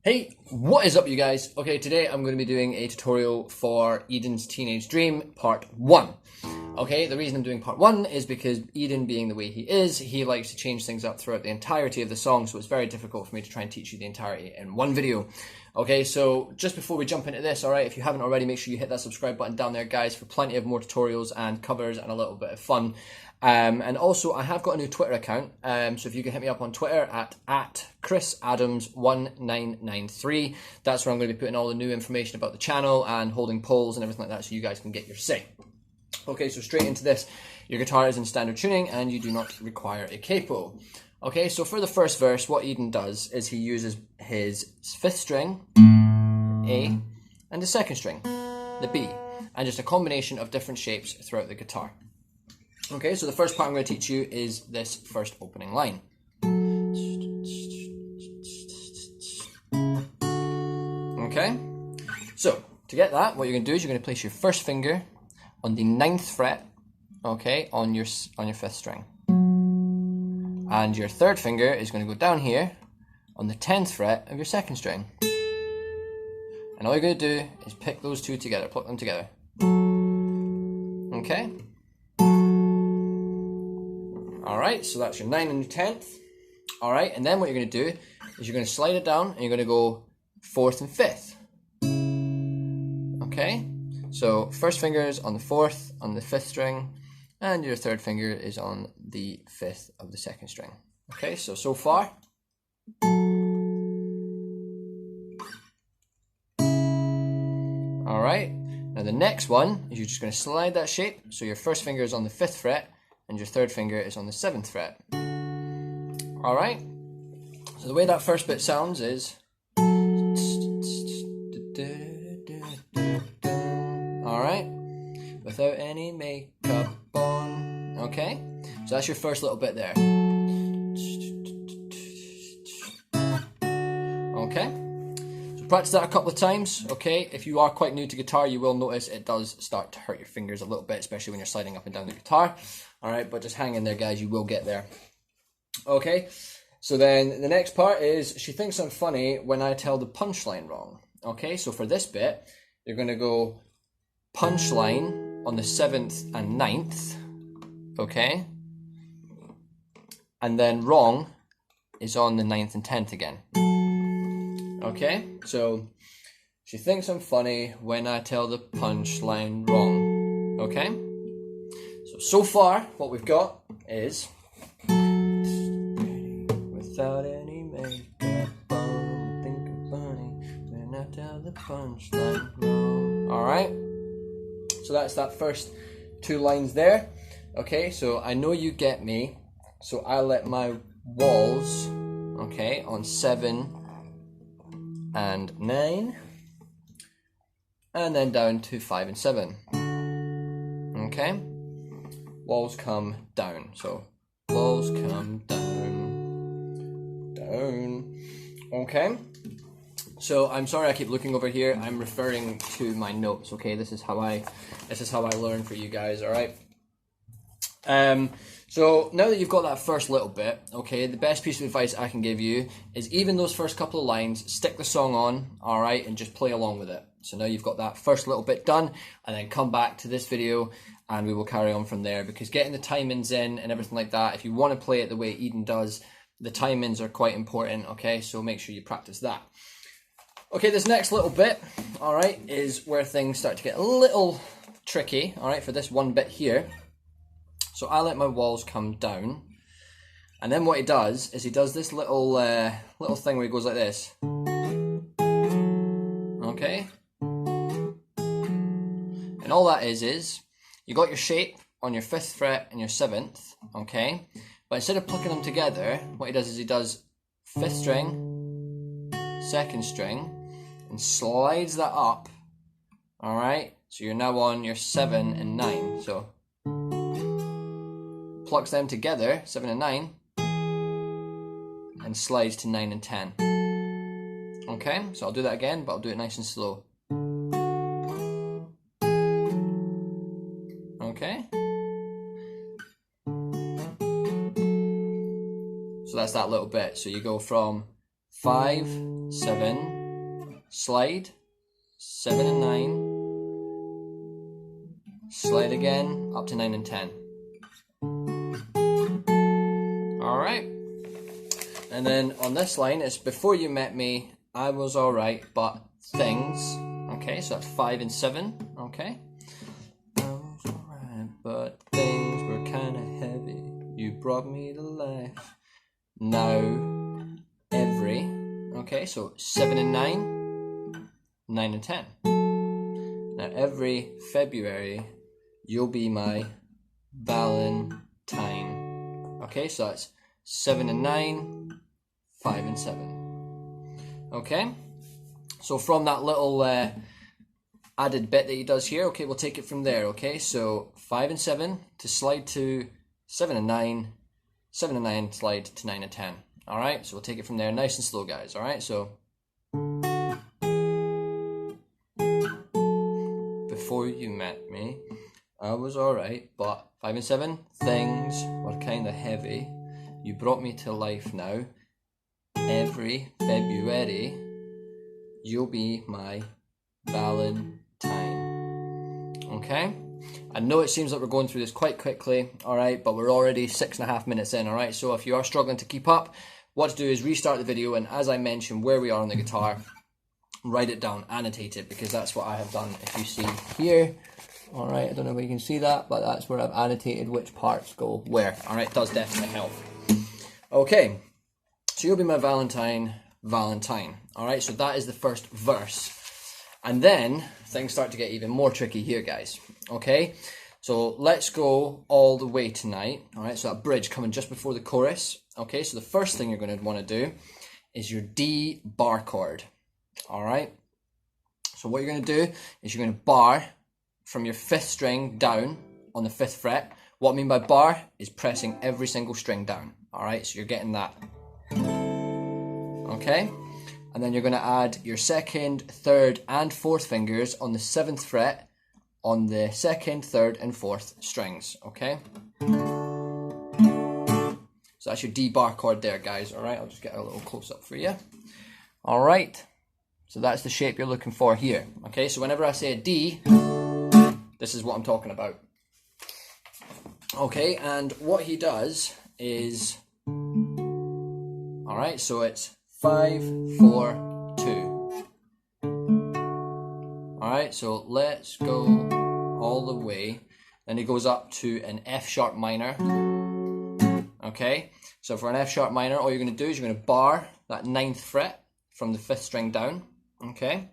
Hey, what is up you guys? Okay, today I'm going to be doing a tutorial for Eden's Teenage Dream Part 1. Okay, the reason I'm doing Part 1 is because Eden, being the way he is, he likes to change things up throughout the entirety of the song, so it's very difficult for me to try and teach you the entirety in one video. Okay, so just before we jump into this, alright, if you haven't already, make sure you hit that subscribe button down there, guys, for plenty of more tutorials and covers and a little bit of fun. And also, I have got a new Twitter account, so if you can hit me up on Twitter at ChrisAdams1993, that's where I'm going to be putting all the new information about the channel and holding polls and everything like that, so you guys can get your say. Okay, so straight into this. Your guitar is in standard tuning and you do not require a capo. Okay, so for the first verse, what Eden does is he uses his 5th string, A, and the 2nd string, the B, and just a combination of different shapes throughout the guitar. Okay, so the first part I'm going to teach you is this first opening line. Okay, so to get that, what you're going to do is you're going to place your first finger on the 9th fret, okay, on your 5th string. And your 3rd finger is going to go down here on the 10th fret of your 2nd string. And all you're going to do is pick those two together, pluck them together. Okay? Alright, so that's your 9 and your 10th. Alright, and then what you're going to do is you're going to slide it down and you're going to go 4th and 5th. Okay? So first finger is on the 4th, on the 5th string, and your 3rd finger is on the 5th of the 2nd string. Okay, so far. Alright, now the next one is you're just going to slide that shape, so your first finger is on the 5th fret, and your 3rd finger is on the 7th fret. Alright, so the way that first bit sounds is... Alright, without any makeup on. Okay, so that's your first little bit there. Okay, so practice that a couple of times. Okay, if you are quite new to guitar, you will notice it does start to hurt your fingers a little bit, especially when you're sliding up and down the guitar. Alright, but just hang in there, guys, you will get there. Okay, so then the next part is, she thinks I'm funny when I tell the punchline wrong. Okay, so for this bit, you're going to go punchline on the 7th and 9th, okay, and then wrong is on the 9th and 10th again. Okay, so she thinks I'm funny when I tell the punchline wrong. Okay, so far what we've got is without any makeup on, think I'm funny when I tell the punchline wrong. Alright, so that's that first 2 lines there. Okay, so I know you get me, so I let my walls, okay, on 7 and 9, and then down to 5 and 7. Okay, walls come down, so walls come down, down. Okay, so I'm sorry I keep looking over here. I'm referring to my notes. Okay, this is how I learn for you guys. All right. So now that you've got that first little bit, okay, the best piece of advice I can give you is even those first couple of lines, stick the song on, all right, and just play along with it. So now you've got that first little bit done, and then come back to this video and we will carry on from there, because getting the timings in and everything like that, if you want to play it the way Eden does, the timings are quite important, okay, so make sure you practice that. Okay, this next little bit, all right, is where things start to get a little tricky, all right, for this one bit here. So I let my walls come down, and then what he does is he does this little little thing where he goes like this. Okay, and all that is you got your shape on your 5th fret and your 7th, okay, but instead of plucking them together, what he does is he does 5th string, 2nd string, and slides that up. All right, so you're now on your 7 and 9, so plucks them together, 7 and 9, and slides to 9 and 10. Okay, so I'll do that again, but I'll do it nice and slow. Okay, so that's that little bit. So you go from 5, 7, slide, 7 and 9, slide again, up to 9 and 10. Alright. And then on this line, it's before you met me, I was alright, but things. Okay, so that's 5 and 7. Okay. I was alright, but things were kind of heavy. You brought me to life. Now, every. Okay, so 7 and 9, 9 and 10. Now, every February, you'll be my Valentine. Okay, so that's 7 and 9, 5 and 7. Okay, so from that little added bit that he does here, okay, we'll take it from there. Okay, so 5 and 7 to slide to 7 and 9, 7 and 9 slide to 9 and 10. All right, so we'll take it from there, nice and slow, guys. All right, so before you met me, I was all right, but 5 and 7 things were kind of heavy. You brought me to life now. Every February, you'll be my Valentine. Okay? I know it seems like we're going through this quite quickly, alright, but we're already 6.5 minutes in, alright? So if you are struggling to keep up, what to do is restart the video, and as I mentioned where we are on the guitar, write it down, annotate it, because that's what I have done. If you see here, alright, I don't know if you can see that, but that's where I've annotated which parts go where. Alright, it does definitely help. Okay. So you'll be my Valentine, Valentine. Alright, so that is the first verse. And then things start to get even more tricky here, guys. Okay, so let's go all the way tonight. Alright, so that bridge coming just before the chorus. Okay, so the first thing you're going to want to do is your D bar chord. Alright, so what you're going to do is you're going to bar from your 5th string down on the 5th fret. What I mean by bar is pressing every single string down. Alright, so you're getting that. Okay, and then you're going to add your 2nd, 3rd and 4th fingers on the 7th fret on the 2nd, 3rd and 4th strings. Okay, so that's your D bar chord there, guys. Alright, I'll just get a little close up for you. Alright, so that's the shape you're looking for here. Okay, so whenever I say a D, this is what I'm talking about. Okay, and what he does is, alright, so it's 5, 4, 2. Alright, so let's go all the way. Then it goes up to an F sharp minor. Okay, so for an F sharp minor, all you're going to do is you're going to bar that 9th fret from the 5th string down. Okay,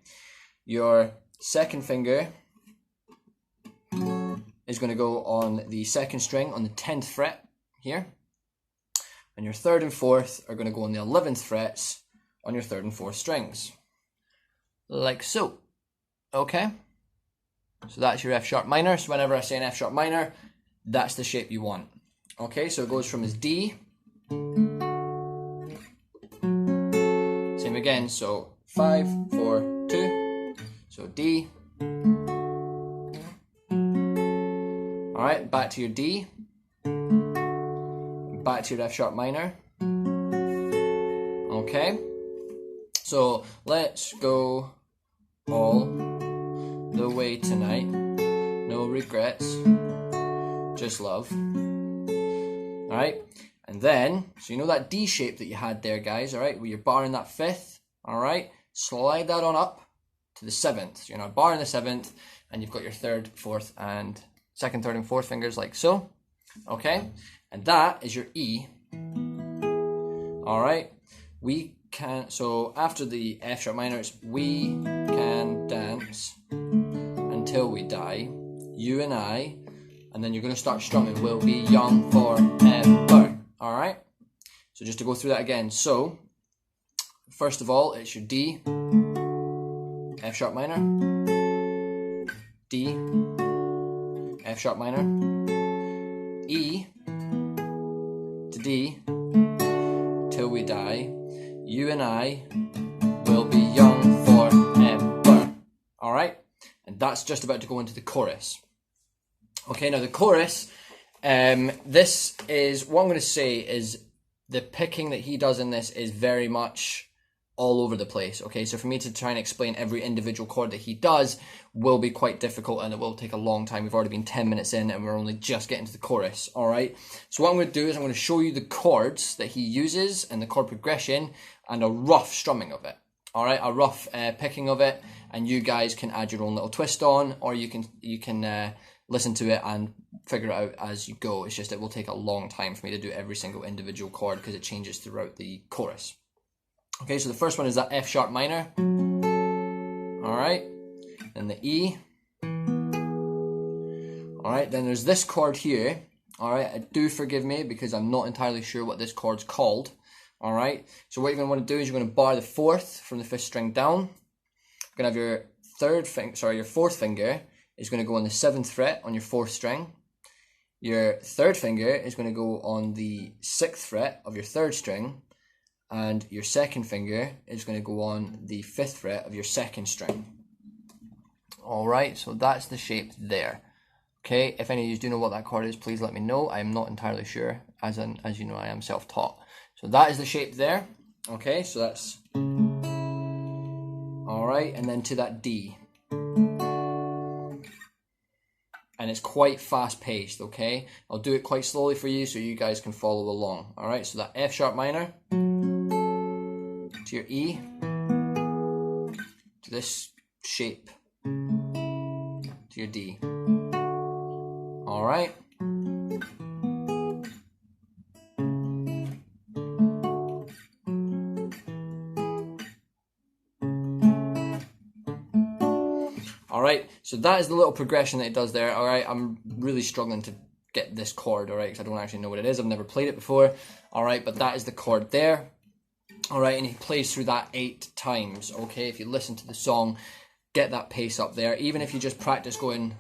your 2nd finger is going to go on the 2nd string on the 10th fret here. And your 3rd and 4th are going to go on the 11th frets on your 3rd and 4th strings. Like so. Okay? So that's your F sharp minor. So whenever I say an F sharp minor, that's the shape you want. Okay, so it goes from as D. Same again, so 5, 4, 2. So D. Alright, back to your D. Back to your F sharp minor. Okay, so let's go all the way tonight. No regrets, just love. Alright, and then, so you know that D shape that you had there, guys, alright, where you're barring that 5th, alright, slide that on up to the 7th. So you're now barring the 7th, and you've got your 3rd, 4th, and 2nd, 3rd, and 4th fingers like so. Okay, and that is your E. Alright, we can, so after the F sharp minor, it's we can dance until we die, you and I, and then you're going to start strumming, we'll be young forever. Alright, so just to go through that again, so first of all, it's your D, F sharp minor, D, F sharp minor, E to D, till we die, you and I will be young forever. Alright, and that's just about to go into the chorus. Okay, now the chorus, this is, what I'm going to say is the picking that he does in this is very much all over the place, okay? So for me to try and explain every individual chord that he does will be quite difficult, and it will take a long time. We've already been 10 minutes in and we're only just getting to the chorus, all right? So what I'm going to do is I'm going to show you the chords that he uses and the chord progression and a rough strumming of it, all right? A rough picking of it, and you guys can add your own little twist on, or you can listen to it and figure it out as you go. It's just it will take a long time for me to do every single individual chord because it changes throughout the chorus. Okay, so the first one is that F sharp minor, all right, then the E, all right, then there's this chord here, all right, do forgive me because I'm not entirely sure what this chord's called, all right, so what you're going to want to do is you're going to bar the fourth from the fifth string down. You're going to have your fourth finger is going to go on the 7th fret on your 4th string. Your third finger is going to go on the 6th fret of your 3rd string, and your second finger is going to go on the 5th fret of your 2nd string. Alright, so that's the shape there. Okay, if any of you do know what that chord is, please let me know. I'm not entirely sure, as you know, I am self-taught. So that is the shape there. Okay, so that's... Alright, and then to that D. And it's quite fast-paced, okay? I'll do it quite slowly for you so you guys can follow along. Alright, so that F sharp minor, to your E, to this shape, to your D. Alright? Alright, so that is the little progression that it does there. Alright, I'm really struggling to get this chord, alright, because I don't actually know what it is. I've never played it before. Alright, but that is the chord there. Alright, and he plays through that 8 times, okay? If you listen to the song, get that pace up there. Even if you just practice going...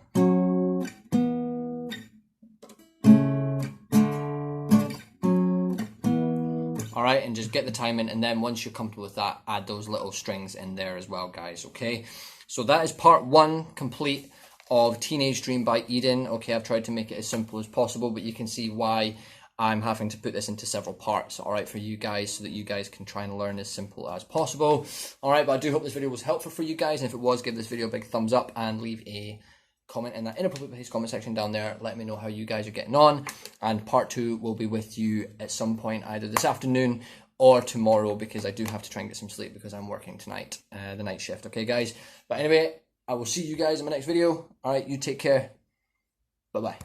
Alright, and just get the time in, and then once you're comfortable with that, add those little strings in there as well, guys, okay? So that is part 1 complete of Teenage Dream by Eden. Okay, I've tried to make it as simple as possible, but you can see why I'm having to put this into several parts, alright, for you guys, so that you guys can try and learn as simple as possible. Alright, but I do hope this video was helpful for you guys, and if it was, give this video a big thumbs up and leave a comment in that inappropriate place comment section down there. Let me know how you guys are getting on, and part 2 will be with you at some point either this afternoon or tomorrow, because I do have to try and get some sleep because I'm working tonight, the night shift, okay guys? But anyway, I will see you guys in my next video. Alright, you take care. Bye-bye.